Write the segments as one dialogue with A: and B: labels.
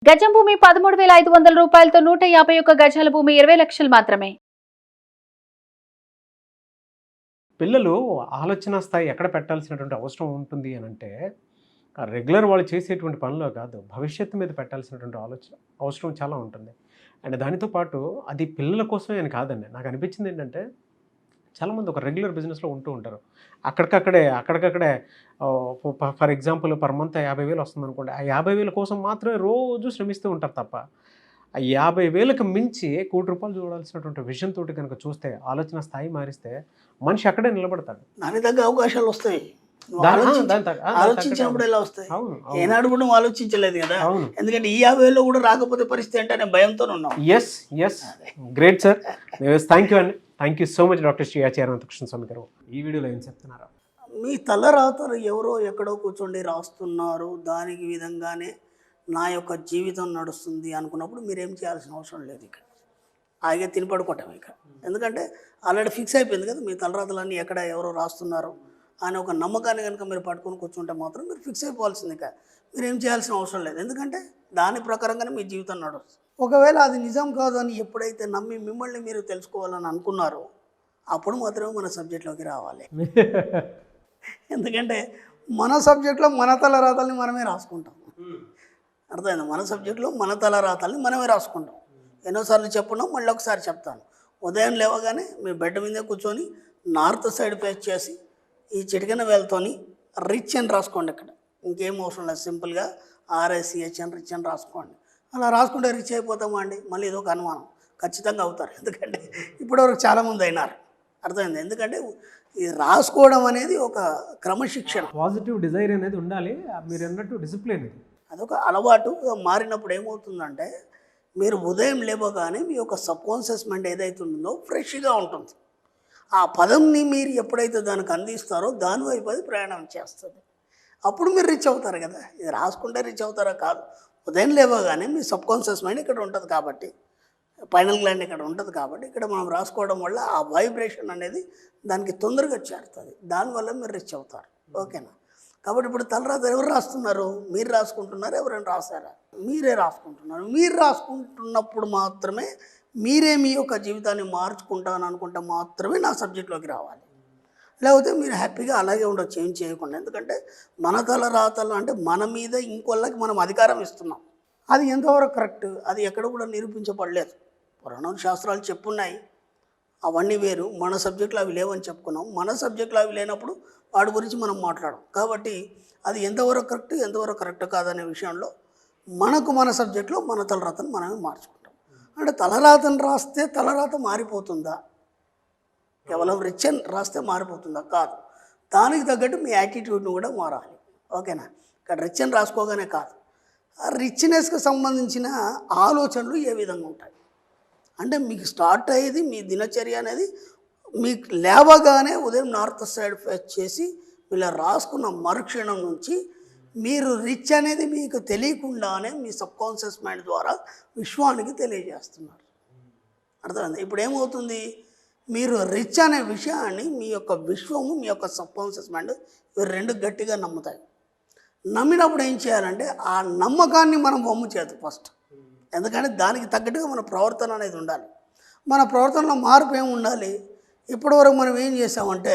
A: గజం భూమి 13,500 రూపాయలతో 151 గజాల భూమి 20 లక్షలు మాత్రమే.
B: పిల్లలు ఆలోచన స్థాయి ఎక్కడ పెట్టాల్సినటువంటి అవసరం ఉంటుంది అని అంటే రెగ్యులర్ వాళ్ళు చేసేటువంటి పనిలో కాదు, భవిష్యత్తు మీద పెట్టాల్సినటువంటి అవసరం చాలా ఉంటుంది. అండ్ దానితో పాటు అది పిల్లల కోసమే అని కాదండి. నాకు అనిపించింది ఏంటంటే చాలామంది ఒక రెగ్యులర్ బిజినెస్లో ఉంటూ ఉంటారు. అక్కడికక్కడే ఫర్ ఎగ్జాంపుల్ పర్ మంత్ 50,000 వస్తుంది అనుకోండి. ఆ 50,000 కోసం మాత్రమే రోజు శ్రమిస్తూ ఉంటారు తప్ప ఆ 50,000కి మించి ₹1,00,00,000 చూడాల్సినటువంటి విజన్ తోటి కనుక చూస్తే, ఆలోచన స్థాయి మారిస్తే మనిషి అక్కడే నిలబడతాడు.
C: దాని తగ్గ అవకాశాలు వస్తాయి. ఆలోచించినప్పుడు ఎలా వస్తాయి? ఏనాడు కూడా నువ్వు ఆలోచించలేదు కదా. ఎందుకంటే ఈ 50,000 కూడా రాకపోతే పరిస్థితి అంటే నేను భయంతో ఉన్నాను.
B: Yes great sir. Thank you అండి. Thank you so much doctor Shri Acharya Anantakrishna Swami garu. ఈ వీడియోలో ఏం చెప్తున్నారు?
C: మీ తలరాతలు ఎవరో ఎక్కడో కూర్చోండి రాస్తున్నారు, దానికి విధంగానే నా యొక్క జీవితం నడుస్తుంది అనుకున్నప్పుడు మీరేం చేయాల్సిన అవసరం లేదు. ఇక్కడ ఆగే తినపడుకోవటం ఇక. ఎందుకంటే ఆల్రెడీ ఫిక్స్ అయిపోయింది కదా, మీ తలరాతలన్నీ ఎక్కడ ఎవరో రాస్తున్నారు అని ఒక నమ్మకాన్ని కనుక మీరు పట్టుకొని కూర్చుంటే మాత్రం మీరు ఫిక్స్ అయిపోవాల్సింది. ఇక మీరేం చేయాల్సిన అవసరం లేదు. ఎందుకంటే దాని ప్రకారంగానే మీ జీవితం నడుస్తుంది. ఒకవేళ అది నిజం కాదు అని ఎప్పుడైతే నమ్మి మిమ్మల్ని మీరు తెలుసుకోవాలని అనుకున్నారో అప్పుడు మాత్రమే మన సబ్జెక్ట్లోకి రావాలి. ఎందుకంటే మన సబ్జెక్ట్లో మన తలరాతల్ని మనమే రాసుకుంటాం. అర్థమైంది? మన సబ్జెక్ట్లో మన తలరాతల్ని మనమే రాసుకుంటాం. ఎన్నోసార్లు చెప్పున్నాం, మళ్ళీ ఒకసారి చెప్తాను. ఉదయం లేవగానే మీ బెడ్ మీదే కూర్చొని నార్త్ సైడ్ ఫేస్ చేసి ఈ చిటికెన వేలతోని రిచ్ అని రాసుకోండి. ఇక్కడ ఇంకేం అవసరం లేదు. సింపుల్గా RICH అని రిచ్ అని రాసుకోండి. అలా రాసుకుంటే రిచ్ అయిపోతామా అండి? మళ్ళీ ఇదొక అనుమానం. ఖచ్చితంగా అవుతారు. ఎందుకంటే ఇప్పటివరకు చాలామంది అయినారు. అర్థమైంది? ఎందుకంటే ఈ రాసుకోవడం అనేది ఒక క్రమశిక్షణ,
B: పాజిటివ్ డిజైర్ అనేది ఉండాలి. మీరు అన్నట్టు డిసిప్లిన్,
C: అదొక అలవాటు మారినప్పుడు ఏమవుతుందంటే మీరు ఉదయం లేవగానే మీ యొక్క సబ్కాన్షియస్ మైండ్ ఏదైతే ఉంటుందో ఫ్రెష్గా ఉంటుంది. ఆ పదంని మీరు ఎప్పుడైతే దానికి అందిస్తారో దానివైపు అది ప్రయాణం చేస్తుంది. అప్పుడు మీరు రిచ్ అవుతారు కదా. ఇది రాసుకుంటే రిచ్ అవుతారా? కాదు. ఉదయం లేవగానే మీ సబ్కాన్షియస్ మైండ్ ఇక్కడ ఉంటుంది కాబట్టి, ఫైనల్ గ్లాండ్ ఇక్కడ ఉంటుంది కాబట్టి, ఇక్కడ మనం రాసుకోవడం వల్ల ఆ వైబ్రేషన్ అనేది దానికి తొందరగా చేరుతుంది. దానివల్ల మీరు రిచ్ అవుతారు. ఓకేనా? కాబట్టి ఇప్పుడు తలరాత ఎవరు రాస్తున్నారు? మీరు రాసుకుంటున్నారు. ఎవరైనా రాశారా? మీరే రాసుకుంటున్నారు. మీరు రాసుకుంటున్నప్పుడు మాత్రమే మీరే మీ యొక్క జీవితాన్ని మార్చుకుంటాను అనుకుంటే మాత్రమే నా సబ్జెక్ట్లోకి రావాలి. లేకపోతే మీరు హ్యాపీగా అలాగే ఉండొచ్చు, ఏం చేయకుండా. ఎందుకంటే మన తలరాతలు అంటే మన మీద ఇంకోళ్ళకి మనం అధికారం ఇస్తున్నాం. అది ఎంతవరకు కరెక్ట్ అది ఎక్కడ కూడా నిరూపించబడలేదు. పురాణ శాస్త్రాలు చెప్పున్నాయి, అవన్నీ వేరు. మన సబ్జెక్టులు అవి లేవని చెప్పుకున్నాం. మన సబ్జెక్టులు అవి లేనప్పుడు వాటి గురించి మనం మాట్లాడం. కాబట్టి అది ఎంతవరకు కరెక్ట్ కాదనే విషయంలో మనకు మన సబ్జెక్టులో మన తలరాతను మనమే మార్చుకుంటాం. అంటే తలరాతను రాస్తే తలరాత మారిపోతుందా? కేవలం రిచ్ అని రాస్తే మారిపోతుందా? కాదు. దానికి తగ్గట్టు మీ యాటిట్యూడ్ని కూడా మారాలి. ఓకేనా? ఇక్కడ రిచ్ అని రాసుకోగానే కాదు, ఆ రిచ్నెస్కి సంబంధించిన ఆలోచనలు ఏ విధంగా ఉంటాయి అంటే మీకు స్టార్ట్ అయ్యేది మీ దినచర్య అనేది మీకు లేవగానే ఉదయం నార్త్ సైడ్ ఫేస్ చేసి ఇలా రాసుకున్న మరుక్షణం నుంచి మీరు రిచ్ అనేది మీకు తెలియకుండానే మీ సబ్కాన్షియస్ మైండ్ ద్వారా విశ్వానికి తెలియజేస్తున్నారు. అర్థమైంది? ఇప్పుడు ఏమవుతుంది? మీరు రిచ్ అనే విషయాన్ని మీ యొక్క విశ్వము, మీ యొక్క సబ్కాన్షియస్ మైండ్ ఇవి రెండు గట్టిగా నమ్ముతాయి. నమ్మినప్పుడు ఏం చేయాలంటే ఆ నమ్మకాన్ని మనం వమ్ము చేయదు ఫస్ట్. ఎందుకంటే దానికి తగ్గట్టుగా మన ప్రవర్తన అనేది ఉండాలి. మన ప్రవర్తనలో మార్పు ఏమి ఉండాలి? ఇప్పటివరకు మనం ఏం చేసామంటే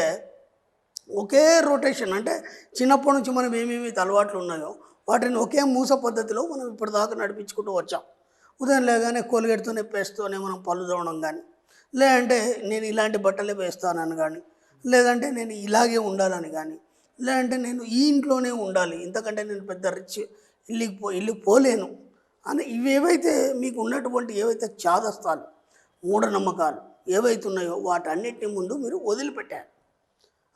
C: ఒకే రొటేషన్, అంటే చిన్నప్పటి నుంచి మనం ఏమేమి అలవాట్లు ఉన్నాయో వాటిని ఒకే మూస పద్ధతిలో మనం ఇప్పటిదాకా నడిపించుకుంటూ వచ్చాం. ఉదయం లేగానే కోల్గేట్తోనే పేస్తూనే మనం పళ్ళు తోవడం కానీ, లేదంటే నేను ఇలాంటి బట్టలే వేస్తానని కానీ, లేదంటే నేను ఇలాగే ఉండాలని కానీ, లేదంటే నేను ఈ ఇంట్లోనే ఉండాలి, ఇంతకంటే నేను పెద్ద రిచ్ ఇల్లు పోలేను అని ఇవేవైతే మీకు ఉన్నటువంటి ఏవైతే చాదస్తాలు, మూఢనమ్మకాలు ఏవైతే ఉన్నాయో వాటన్నిటిని ముందు మీరు వదిలిపెట్టారు.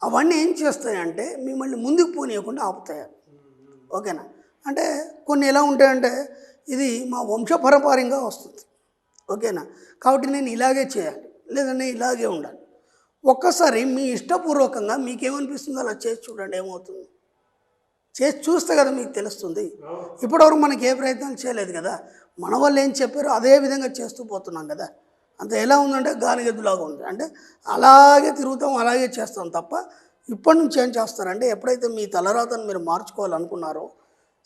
C: అవన్నీ ఏం చేస్తాయంటే మిమ్మల్ని ముందుకు పోనీయకుండా ఆపుతాయి. ఓకేనా? అంటే కొన్ని ఎలా ఉంటాయంటే ఇది మా వంశపరపరంగా వస్తుంది. ఓకేనా? కాబట్టి నేను ఇలాగే చేయాలి, లేదంటే ఇలాగే ఉండాలి. ఒక్కసారి మీ ఇష్టపూర్వకంగా మీకేమనిపిస్తుందో అలా చేసి చూడండి, ఏమవుతుంది? చేసి చూస్తే కదా మీకు తెలుస్తుంది. ఇప్పటివరకు మనకి ఏ ప్రయత్నాలు చేయలేదు కదా. మన వాళ్ళు ఏం చెప్పారో అదే విధంగా చేస్తూ పోతున్నాం కదా. అంత ఎలా ఉందంటే గాలిగెద్దులాగా ఉంది. అంటే అలాగే తిరుగుతాం, అలాగే చేస్తాం తప్ప ఇప్పటి నుంచి ఏం చేస్తారంటే ఎప్పుడైతే మీ తలరాతను మీరు మార్చుకోవాలనుకున్నారో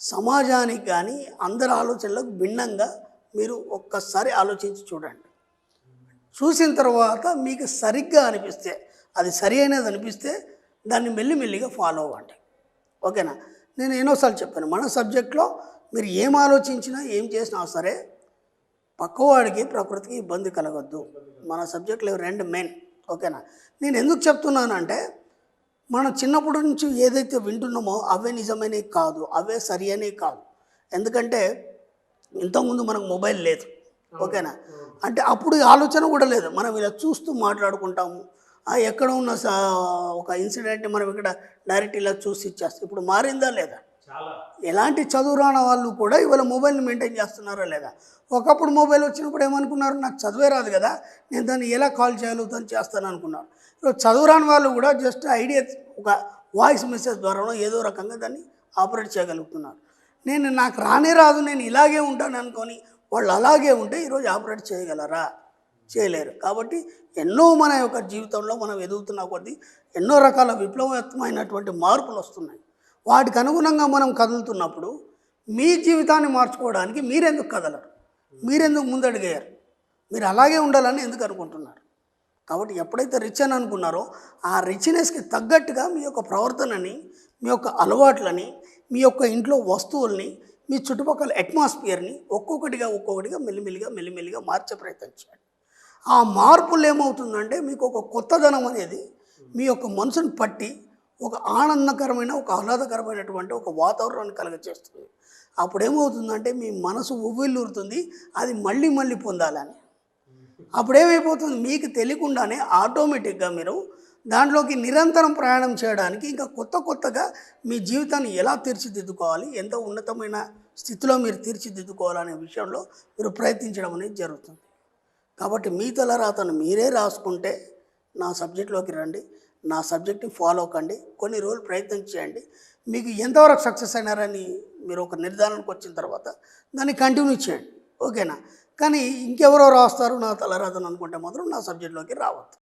C: సమాజానికి కానీ అందరి ఆలోచనలకు భిన్నంగా మీరు ఒక్కసారి ఆలోచించి చూడండి. చూసిన తర్వాత మీకు సరిగ్గా అనిపిస్తే, అది సరి అయినది అనిపిస్తే దాన్ని మెల్లిమెల్లిగా ఫాలో అవ్వండి. ఓకేనా? నేను ఎన్నోసార్లు చెప్పాను, మన సబ్జెక్ట్లో మీరు ఏం ఆలోచించినా ఏం చేసినా సరే పక్కవాడికి ప్రకృతికి ఇబ్బంది కలగద్దు. మన సబ్జెక్ట్లో రెండు మెయిన్. ఓకేనా? నేను ఎందుకు చెప్తున్నానంటే మనం చిన్నప్పటి నుంచి ఏదైతే వింటున్నామో అవే నిజమైనవి కాదు, అవే సరి అనేవి కాదు. ఎందుకంటే ఇంతకుముందు మనకు మొబైల్ లేదు. ఓకేనా? అంటే అప్పుడు ఆలోచన కూడా లేదు. మనం ఇలా చూస్తూ మాట్లాడుకుంటాము. ఎక్కడ ఉన్న ఒక ఇన్సిడెంట్ని మనం ఇక్కడ డైరెక్ట్ ఇలా చూసి ఇచ్చేస్తాం. ఇప్పుడు మారిందా లేదా? ఎలాంటి చదువు రాని వాళ్ళు కూడా ఇవాళ మొబైల్ని మెయింటైన్ చేస్తున్నారా లేదా? ఒకప్పుడు మొబైల్ వచ్చినప్పుడు ఏమనుకున్నారు, నాకు చదివే రాదు కదా, నేను దాన్ని ఎలా కాల్ చేయాలో దాన్ని చేస్తాను అనుకున్నారు. ఇప్పుడు చదువు రాని వాళ్ళు కూడా జస్ట్ ఐడియా ఒక వాయిస్ మెసేజ్ ద్వారానో ఏదో రకంగా దాన్ని ఆపరేట్ చేయగలుగుతున్నారు. నాకు రానే రాదు, నేను ఇలాగే ఉంటాను అనుకొని వాళ్ళు అలాగే ఉంటే ఈరోజు ఆపరేట్ చేయగలరా? చేయలేరు. కాబట్టి ఎన్నో మన యొక్క జీవితంలో మనం ఎదుగుతున్న కొద్దీ ఎన్నో రకాల విప్లవాత్మకమైనటువంటి మార్పులు వస్తున్నాయి. వాటికి అనుగుణంగా మనం కదులుతున్నప్పుడు మీ జీవితాన్ని మార్చుకోవడానికి మీరెందుకు కదలరు? మీరెందుకు ముందడిగేయారు? మీరు అలాగే ఉండాలని ఎందుకు అనుకుంటున్నారు? కాబట్టి ఎప్పుడైతే రిచ్ అని అనుకున్నారో ఆ రిచ్నెస్కి తగ్గట్టుగా మీ యొక్క ప్రవర్తనని, మీ యొక్క అలవాట్లని, మీ యొక్క ఇంట్లో వస్తువుల్ని, మీ చుట్టుపక్కల అట్మాస్ఫియర్ని ఒక్కొక్కటిగా మెల్లిమెల్లిగా మార్చే ప్రయత్నం చేయండి. ఆ మార్పులు ఏమవుతుందంటే మీకు ఒక కొత్తదనం అనేది మీ యొక్క మనసును పట్టి ఒక ఆనందకరమైన, ఒక ఆహ్లాదకరమైనటువంటి ఒక వాతావరణాన్ని కలుగజేస్తుంది. అప్పుడు ఏమవుతుందంటే మీ మనసు ఉవ్విళ్ళూరుతుంది, అది మళ్ళీ పొందాలని. అప్పుడు ఏమైపోతుంది, మీకు తెలియకుండానే ఆటోమేటిక్గా మీరు దాంట్లోకి నిరంతరం ప్రయాణం చేయడానికి ఇంకా కొత్తగా మీ జీవితాన్ని ఎలా తీర్చిదిద్దుకోవాలి, ఎంత ఉన్నతమైన స్థితిలో మీరు తీర్చిదిద్దుకోవాలనే విషయంలో మీరు ప్రయత్నించడం అనేది జరుగుతుంది. కాబట్టి మీ తలరాతను మీరే రాసుకుంటే నా సబ్జెక్ట్లోకి రండి, నా సబ్జెక్ట్ని ఫాలో కండి, కొన్ని రోజులు ప్రయత్నం చేయండి. మీకు ఎంతవరకు సక్సెస్ అయినారని మీరు ఒక నిర్ధారణకు వచ్చిన తర్వాత దాన్ని కంటిన్యూ చేయండి. ఓకేనా? కానీ ఇంకెవరో రాస్తారు నా తలరాతను అనుకుంటే మాత్రం నా సబ్జెక్ట్లోకి రావద్దు.